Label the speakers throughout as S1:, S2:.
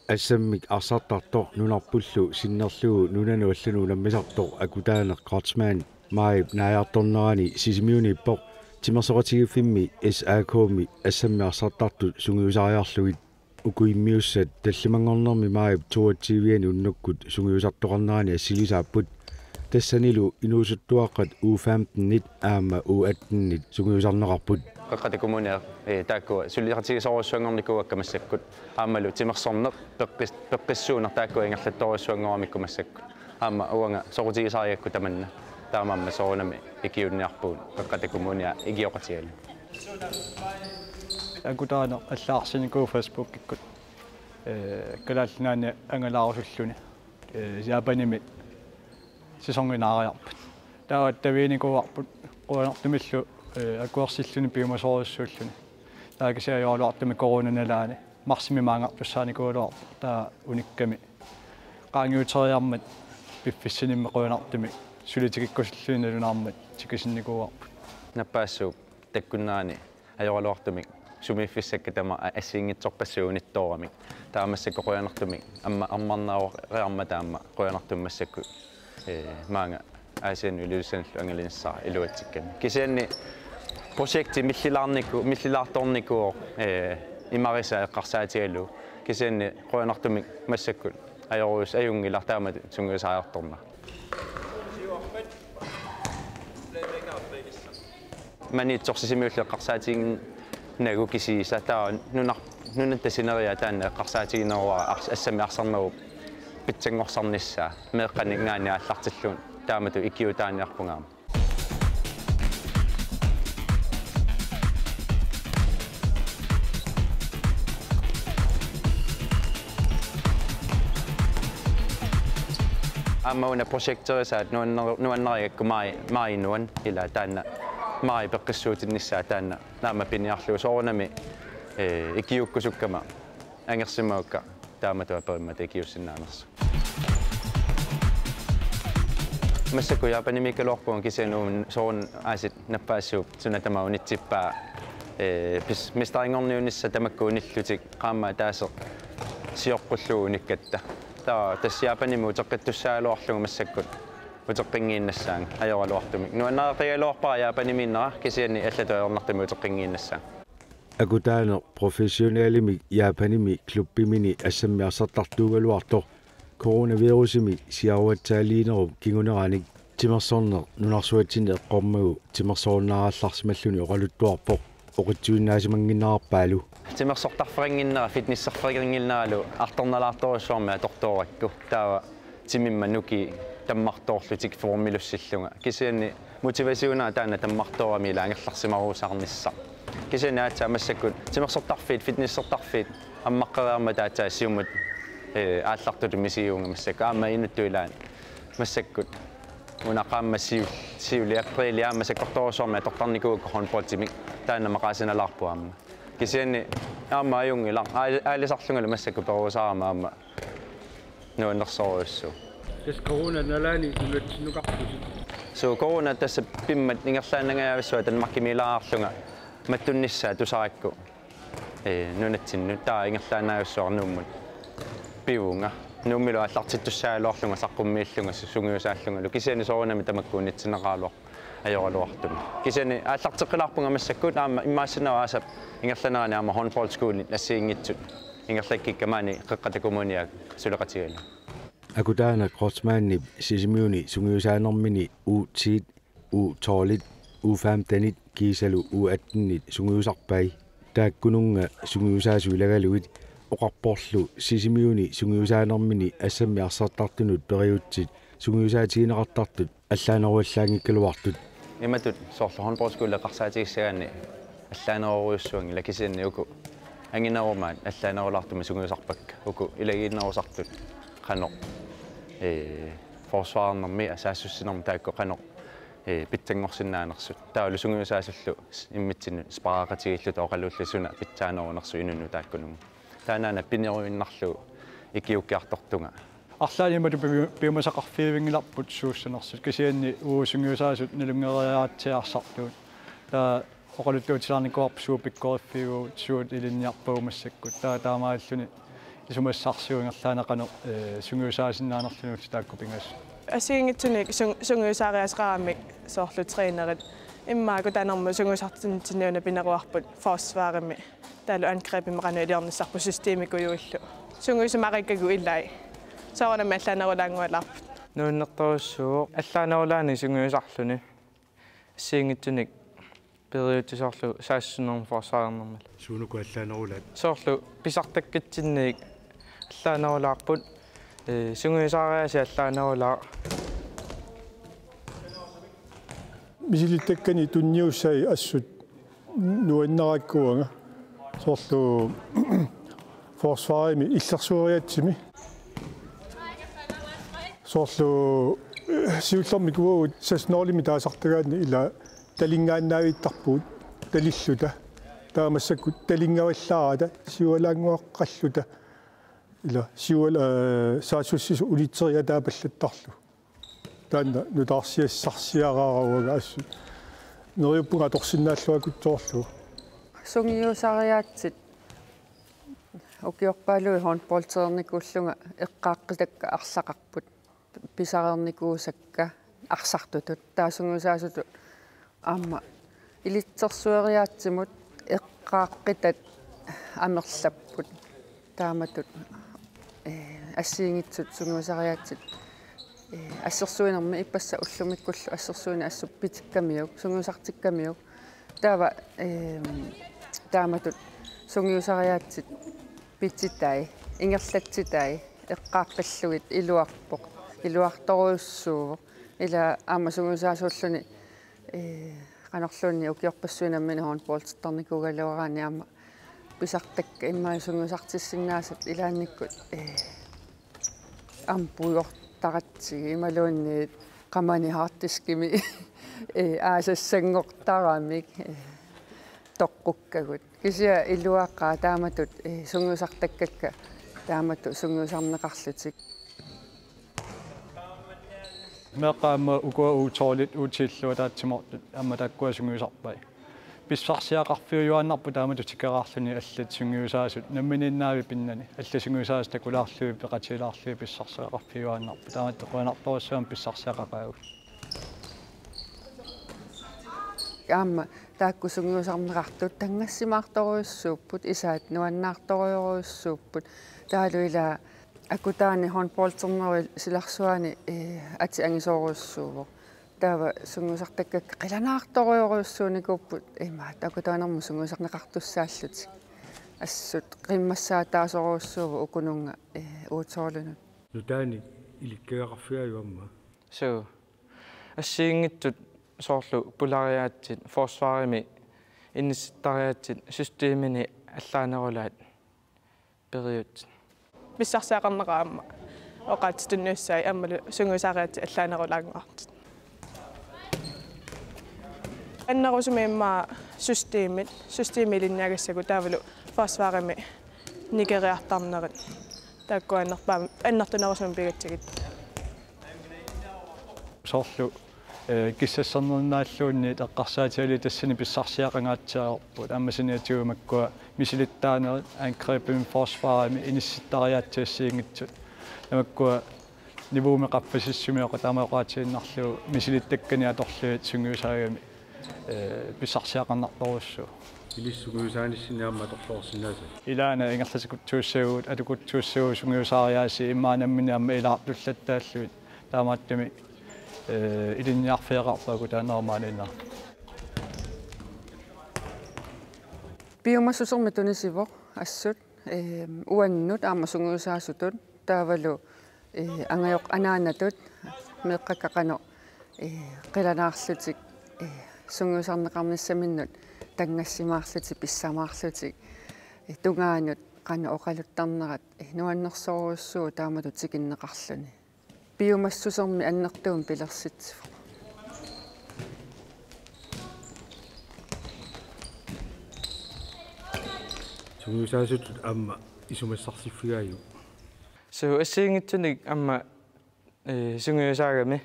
S1: Assemmik arsartartor nunarpullu sinnerlugu nunanuallanu lammisartor akutaaneq Kratzman maib naajartornerani sisimiunippoq timersoqatigifimmi SAK-mi assammi arsartartut sungiusariarlugit ukuimmiussat tallimangornermi maib 22 unnukkut sungiusartoqarnerani assilисaapput тассанилу инуусуттуаққат U15-нит аама U18-нит сунгиусарнеқарпут
S2: qaqatikumunia taakku sulliqatigisoorussуангорникуаккамассаккут аамалу тимерсорнеқ пеққиссуунер таакку ингерлатторуссуангорамиккумассакку аама уанга соқутигисариакку таманна таамаамма соорунами икиунниарпуун qaqatikumunia игиоқатигалу
S3: акутаана аллаарсиникуу фейсбуккиккут калааллинаани ангалаарусуллуни яапаними сисонгинаариарпут таават тавиникуарпут қуанартумиллу акуарсиллуни пиумасоруссууллуни таакисиаёолуартуми коронаналаани марсими маангартуссааникуулуар таа уникками qaangiuteriarmat пиффиссинимме қуанартуми сулитикиккусиллуиналунаармат тикисинникууарпут
S2: наппаассуу таккуннаани аёолуартуми сумиффиссакка тама ассиингитсорпассуунитторамик таамассакку қуанартуми аммарнааво реарма таама қуанартуммассакку маанга асиан улуссанлу ангалинссаа илуатсикками кисианни проекти миллилаарторнику имариса эққарсаатигалу кисианни қуанартумик массаккут аёрус аюнгилар таамат сунгусаарторна манитсорсисимиулле эққарсаатигин нагу кисиса таа нунаттасинериа таана эққарсаатигинеруа ассами арсарнагу питсангорсарниссаа меэққанингаани аллартиллуун таамату икиутааниарпунгаама аммауна прожектерисаат нуаннериакку маинуан ила таана маи пеққиссуутинниссаа таана наама пиниарлуу соорунами икиуккусуккама ангерсимаукка таамату апериммат икиуссиннаанерсу массаку япанимикалуарпуун кисиануун соорун аасит наппаассууп сунатамаунитсиппаа пис мистарингорниунисса тамаккууниллутик qaammaa таасеқ сиоққуллуу униккатта таа тас япаниму утеққиттуссаалуарлугу массаккут утеққингииннассаан аёралуартумик нуаннаариалуарпаа япаниминнера кисиани аллатуернартами утеққингииннассаан
S1: акутаанеқ профессионалимик япаними клуббимини ассаммиарсартартуугалуартор коронавирусими сиаруатсаалиинеруп кигунераник тимерсорнеқ нунарсуатсини эққормагу тимерсоорнааралларсималлуни оқалуттуарпоқ оқитсуиннаасимангиннаарпаалу
S2: тимерсортарферингиннера фитниссерферингиннаалу арторналаарторуссуарми аторторакку таава тимимма нуки таммарторлутик формилуссиллунга кисианни мотивасиунаа таана таммарторами лаангерларсимаруусаарнisса кисианни аатсаа массаккут тимерсортарфит фитниссертарфит аммаққериарма таатаа сиумут ааллартуту мисиуунга массакку аама инуттуилаан массаккут унақаамма сиули априли аама саккорторусуарми атортарникуугка хонполтимик таана мақаасиналаарпуаама кисианни аама аюнгила аалисарлунгалу массакку перуусаарама аама нуаннерсоруссу
S3: тас корона налаани улатсинукарпусит
S2: соо корона тасса пиммат ингерлааннгаависсуа танмаккимилааарлунга маттунниссаа тусаракку нунатсинну таа ингерлаанаависсуарнууммут пиунга нуммилу аллартиттуссаалуарлунга саққуммииллунга сунгиусааллунгалу кисиани соорунами тамаккуунитсинеқаалуар аёралуартуми кисиани ааллартеққилаарпунга массаккут аама иммаассинаа аасап ингерланаани аама хонбол скули нассиингитсут ингерлаккиккамаани қеққатакумуниак сулеқатигала
S1: акутаана Kratzmanni сисимиуни сунгиусаанермини U10 U12 U15 кисалу U18 сунгиусарпай тааккунунга сунгиусаасуилагалугит оқарпорлу сисимиуни сунгиусаанермини ассамми арсартартунут периутсит сунгиусаатигинеқартартут аллаанеруаллаангиккалуартут
S2: imatut soorlu håndboldskole qarsaatigissaganni allaaneruuruussuangi lakisianni uku anginarumaat allaanerulartumi sungiusarpakka uku ilagiinnerusartut qanoq forsvaarnermi asaassussinermi taakko qanoq pitsanngorsinnaanersut taalu sungiusaasullu immitsinnu sparaaqatigillut oqalluullisuna pitsaanerunersu inunnu taakkunungu taanaana pineruinnarlu ikiukkiartortunga
S3: арлаалимату пиумасақарфиивингиларпут суусsanерсут кисианни уусунгиусаасут налунгериаатсиарсартуут таа оқалуттуутилаарникуарпу суупиккориффигуу суут илинниарпагумассаккут таа таамааллуни исумассарсиунгерлаанеқано сунгиусаасиннаанерлунут таакку пингас
S4: асигингитсуник сунгиусаариасеқарамик соорлу тренерит иммааку таанерму сунгиусартинниуна пинеруарпут форсваарими таалу ангрепимеқану илиорниссарпу системикуйуиллу сунгиусамариккагу иллай саорнама аллаанерулаангуалаарпут
S5: нууннэрторуссуу аллаанерулаани сунгиусарлуни ассиингитсуник периутисоорлу саассунерм форсаарнермал
S1: суунуку аллаанерулаат
S5: соорлу писартаккитсинник аллаанерулаарпут сунгиусаариаси аллаанерулаа
S6: мисилиттаккани тунниуссай ассут нуаннераккуага соорлу форсварими иллерсуариатсими соорлу сиуллэрмикуагут сасноорлими таасартагаани ила талингааннаавиттарпуут талиллута таамассаккут талингаваллаарата сиуалаангуаққаллута ила сиуала саассуссису улитсериа таапаллаттарлу таанна нутаарсиассарсиараарауага ассу нериуппунга торсиннааллуакутсоорлу
S7: сунгиусариаатсит укиорпаалуи хонполтерникууллунга эққааққитакка арлақарпут писарерникуусакка арсартутут таасунгусаасуту аама илитсерсуариаатсимут эққааққитат амерлаппут тааматут ассиингитсут сунгиусариаатсит ассерсуинерми иппасса уллумиккуллу ассерсуина ассуп питиккамиук сунгиусартиккамиук таава тааматут сунгиусариаатсит питситай ингерлатситай эққааққиллугит илуарпоқ илуарторуйуссуу ила аама сунгиусаасууллуни qanорлуунни укиорпассуинаммини хоонполтерникугалуараани аама писартакка иммаа сунгиусартиссиннаасат илаанниккут ампуйортаратсиги ималуунни qamani haartiskimi аассангортарамик тоққуккагут кися илуаққаа тааматут сунгиусартаккакка таамату сунгиусарнеқарлутик
S3: меқаама укуа уутоолит уутиллуа таатсимортут амма таккуа сунгиусарпай писсарсиақарфиуюаннарпу таамату тикераарлуни аллат сунгиусаасут наммининнаави пиннани алла сунгиусаас такулаарлуи пеқатилаарлуи писсарсиақарфиуаннарпу таамату қуанарторуссуам писсарсиақақаагут
S7: аама таакку сунгиусарнеқартут тангассимаарторуйуссууппут исаат нуаннаарторуйоруйуссууппут таалуила акутаани хонполтернери силарсуани ати ангисооруйуссуувоо таава сунгиусартаккакка қиланаарторуйоруйуссууникууппут имаат акутаанерму сунгиусарнеқартуссааллутик ассут қиммассаа таасоруйуссуува укунунга уутсоорлунут
S1: нутаани иликкагақарфиаюамма
S5: суу ассиингитсут соорлу пулариаатсит форсварими иннисситтариаатсит системини аллаанерулаат периут
S4: писсарсиақарнераама оқаатитуннуссаи аммалу сунгиусаариатси аллаанерулаангуартит аннерусумииммаа системилиннаагассагу таавалу форсварими нигериартарнерит тааккуаннерпаа аннертунерусум пигатсигит
S3: соорлу киссассернернааллуунни теққарсаатиали тассани писсарсиақангаатсаорпут аммасиниатигумаккуа мисилиттаанери ангрепим форсварами инисситтариаатсиассиингитсут намаккуа нивуумеқарпасиссумиоқа таамаоқаатииннарлу мисилиттаккани аторлуит сунгиусаагами писсарсиақарнарторуссуу
S1: илиссугуусааниссиниарма аторлуорсинааса
S3: илаана ингерласикутсууссаагут атукутсууссуу сунгиусаариааси иммаанаммини амма илаартуллаттааллуит таамааттами илинниарфиақарпагу таанермаанинна
S7: биомассусерми тунисиво ассут уаннут аама сунгиусаасутут таавалу ангайоқ анаанатут меққаккақано қиланаарлутик сунгиусарнеқарниссаминнут тангассимаарлути писсамаарлути тунгаанут qana oqaluttarnerat nuannersoruussuu taamatu tikinneqarluni biomassusermi annertuum pilersitsifu
S1: Sungusaasutut amma isumassarsiffigaayu
S5: so assiingitsunik amma sunguusaagami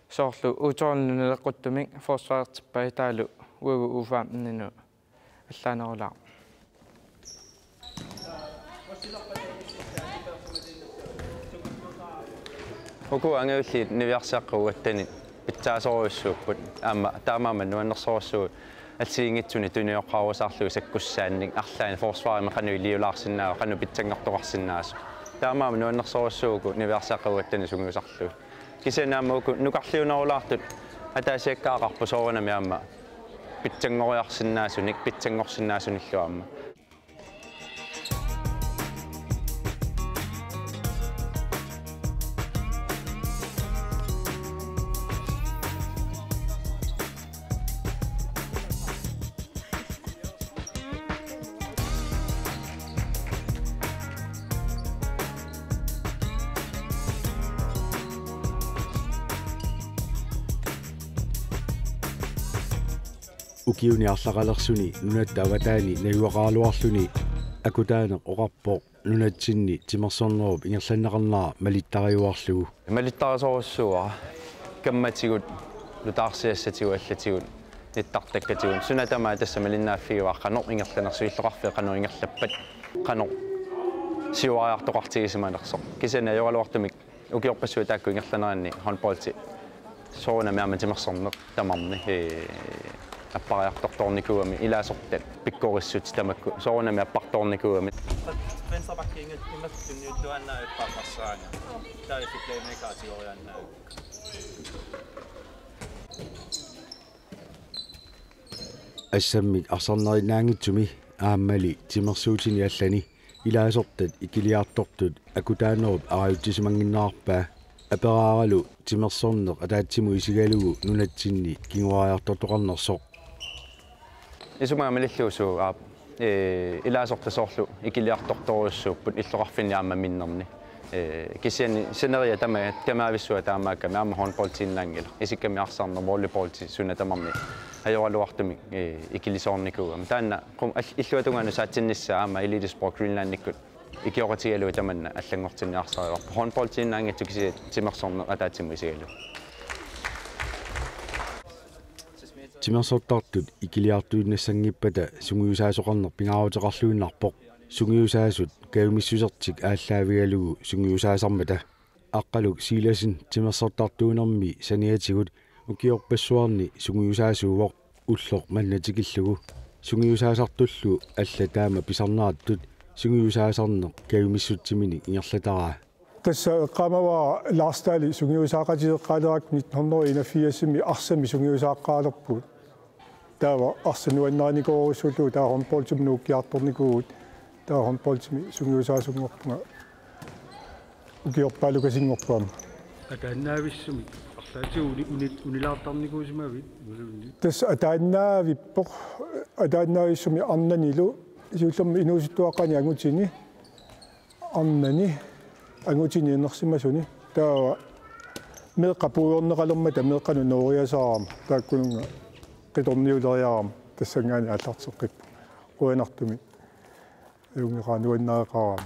S5: soorlu utornuneleqquttumik forsvaartippai taalu uagu ufaamninu allaanerulaa
S2: Uku angeulliit niviarsiaqqauattani pitsaasoriussuupput aama taamaama nuannersorussuu алсиингитсуни тунioqqaarusaarlugu sakkussaanник арлаани forsvaarima qanu iliulaarsinnaa qanu pitsangartoqarsinnaas таамаама нуаннерсоруссуугу нивиарсааққауаттани сунгусарлу кисенаамауку нукарлиунерулаартут атаасиаккаақарпу соорнами аама питсангориарсиннаасуник питсангорсиннаасуниллуаама
S1: ukiuni arlaqalerсуни nunat avataani najuaqaaluarluni akutaane oqarpo nunatsinni timersornerup ingerlannaqarnaa malittariuarlugu
S2: малиттарисоруссуа камматигут лутаарсиассатигу аллатигут ниттартаккатигут сунатамаа тасса малиннааффигуа qanor ingерланерсуиллоqarfia qanor ingерлаппат qanor siuariartoqartigisиманерсо кисана юалуартумик укиорпассуа таакку ingерланеранни handballti соона меама тимерсорнеқ тамарни аппариарторторникуами илаасортат пиккорissut тамакку соонами аппарторникуами
S8: venstrebackingen immassuniulluannaa ippaaqarsaanga taifiplaymaker-kategoriannaa
S1: ассаммит арсарнериннаангитсуми ааммали тимерсуутини аллани илаасортат икилиартортут акутаанеруп ариутсимангиннаарпаа аперааралу тимерсорнеқ атаатсиму исигалугу нунатсинни кингуариартортоқарнерсоқ
S2: исумаамалиллуусу аа илаасортасоорлу икилиарторторуссууппут иллоқарфинни аама миннерни кисиани сенерия тама камаависсуа таамаакками аама handballтиннаангила исикками арсаарнер волейболти суна тамарни ajorluartumik ikilisoornikuugam taanna qum illuatunganu saatsinnissaa aama elitesport greenlandnikkut ikioratigalu tamanna allangortinniarsariorpu handballtinnaangitsu kisi timersorne ataatsimu isigalu
S1: тимерсортартут икилиартуиннассангиппата сунгиусаасоқарнер пингаарутеқарлуиннарпоқ сунгиусаасут каумиссусертик ааллаавигалугу сунгиусаасармата аққалук силасин тимерсортартуунерми саниатигут укиорпассуарни сунгиусаасууоқ уллоқ маннатикиллугу сунгиусаасартуллу алла таама писарнааттут сунгиусаасарнеқ каумиссутсимини ингерлатараа
S6: тасса qamava laarstaali sungiusaaqatiseqqaalerak 1981 arsami sungiusaaqқаалерпут таава арсануаннааникоорусуллу таа handballtum нууккиарторникуут таа handballtimi sungiusaasungorpunga ukiorpaalukasiнгорпаама
S1: атааннаависсуми арлаатигуни унилаартарникуусимавит
S6: тасса атааннаавиппоқ атааннаависсуми арнанилу сиуллерми инуусуттуаққани агутини арнани агутини нерсимасуни таа меққапуйорнеқалермата меққану нориасаарама тааккунунга қиторниулериарама тассангаани аллартеққиппу қуанартуми юнгеқаануаннаақарама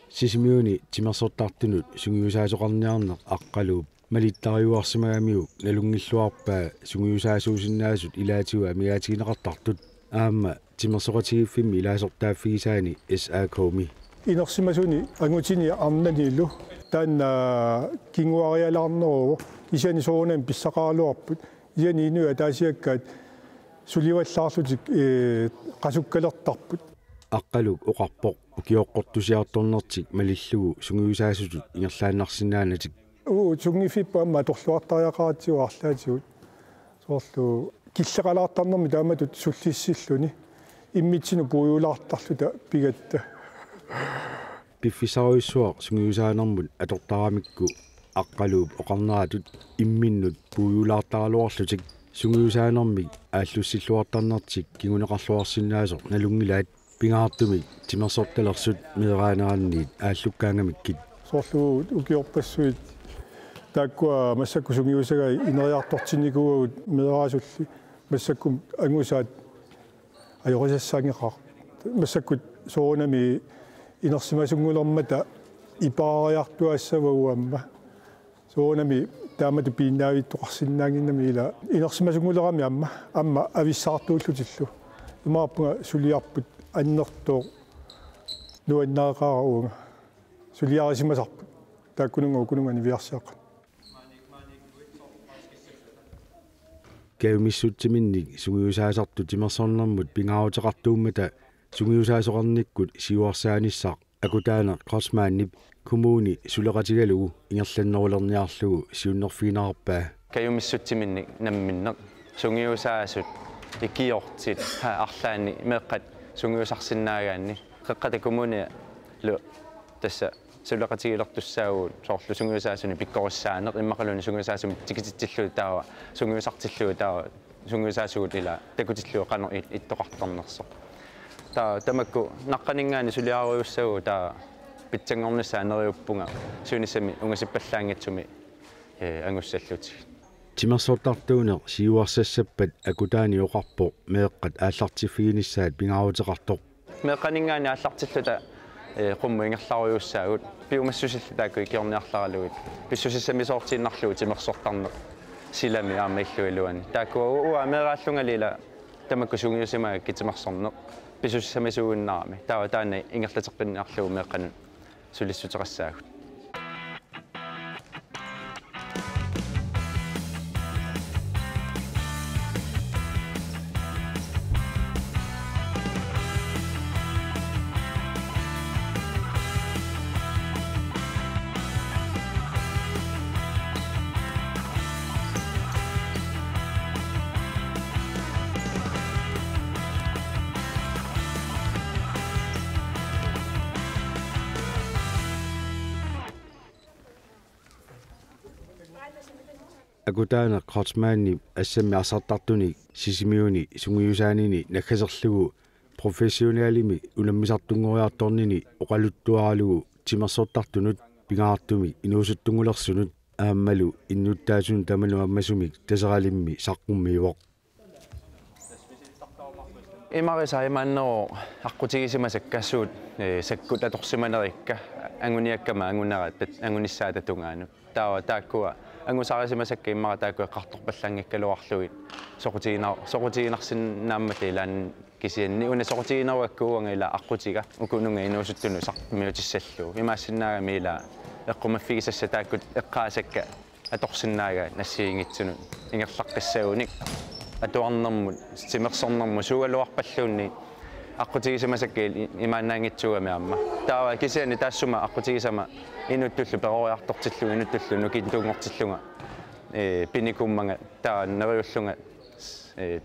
S1: сисимиуни тимерсортартунут сунгиусаасоқарниарнеқ аққалууп малиттариуарсимагамиу налунгиллуарпаа сунгиусаасуусиннаасут илаатигуа мигаатигинеқартартут аама тимерсоқатигиффимми илаасортааффигисаани SAKomi
S6: инерсимасуни агутини арнанилу таанна кингуариалаарнеруу исани соонам писсақаалуарпут исани инуа таасиаккаат суливаллаарлутик қасуккалертарпут
S1: аққалук оқарпоқ укиоққортусиарторнертик малиллугу сунгиусаасутут ингерлааннарсинаанатик
S6: сунгифиппа амма торлуартариақаратсиу арлаатигут соорлу киллеқалаартарнерми тааматут суллиссиллуни иммитсину пуйулаартарлута пигатта
S1: пиффисаруиссуақ сунгиусаанермут атортарамикку aqqaluup oqarnaatut imminnut puuyulaartaraluarlutik sungiusaanermik aallussilluartarnartik kiguneqarluarsinnaasor nalungilaat pingaartumik timersortalersut meeraanaranniit ааллуккаангамиккит
S6: соорлу укиорпассуит тааккуа массакку сунгиусага инериарторсинникуугут мераасулли массаккум ангусаат ajorисассаангеқар массаккут соонами инерсимасунгулермата ипаариартуассавагуамма соонами таамату пииннаавиттоқарсинаангиннами ила инерсимасунгулерами амма ависсаартууллутиллу имааппунга сулиарпут аннертоо нуаннаақарауга сулиарисимасарпут тааккунунга укунунгани виарсааққа
S1: кеумиссутсиминник сугиусаасарту тимерсорнэрмут пингаавутеқартууммата сугиусаасоқарниккут сиуарсааниссаақ акутаана кросмааннип коммуни сулеқатигалугу ингерланнерулерниарлугу сиуннерфигинаарпаа
S2: кеумиссутсиминник намминнеқ сугиусаасут икиортит арлаани меэққат сугиусарсинаагаанни қеққата коммуни лу тасса сулеқатигилертуссаагуут соорлу сугиусаасуни пиккориссаанеқ иммақалуни сугиусаасуми тикититтиллуи таава сугиусартиллуи таава сугиусаасугут ила такутиллуи қанер иттоқартарнерсо таа тамакку наққанингаани сулиаруйуссагу таа питсангорнссаа нериуппунга суунissami унгасиппаллаангатсуми ангуссаллутиг
S1: тимерсортартуунеқ сиуарсассаппат акутаани оқарпо меэққат ааллартиффигиниссаат пингаавутеқартоқ
S2: меэққанингаани ааллартиллута qummu ingerlarujussaagut piumassusilli taakku ikiorniarlaralugut pissusissami soortiinnarlugu timersortarneq silami aamailluiluani taakku ua meeraallungalila tamakku sungiusimaa kitimersorneq pissusissami suuinnaarami taava taana ingerlateqqinniarlugu meeqqan sulissuterassaagut
S1: акутаана кросмаанни ассами асартартуни сисимиуни сунгиусаанини наккасерлугу профессионалими уламмисартунгориарторнини оқалуттуаралугу тимерсортартунут пингаартуми инуусуттунгулерсунут ааммалу иннуттаасун таману аммасумик тасералимми саққуммиуоқ
S2: имариса имааннеро аққутигисимасак кассуут саккут аторсиманерикка ангуниаккама ангунерат ангуниссаа татунгаану таава тааккуа ангусарисимасакка иммара тааккуа қарторпаллангиккалуарлугит соқутигинарсиннааммата илаан кисианни уна соқутигинеруаккууга ила аққутига укунунга инуусуттуну сақмиутиссаллу имаассинаагами ила эққумаффигисасса тааккут эққаасакка аторсиннаага нассиингитсунут ингерлаққиссагуник атуарнэрмут тимерсорнэрму сугалуарпаллуунни аққутигисимасакка имаанаангитсугами аама таава кисиани таассума аққутигисама инуттуллу перориартортиллу инуттуллу нукиттуунгортиллунга пиникуммага таа нериуллунга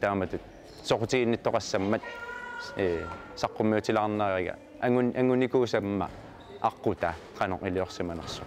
S2: тааматут соқутигинниттоқассаммат саққуммиутилаарнаарига ангуникуусамма аққута қанор илиорсиманерсу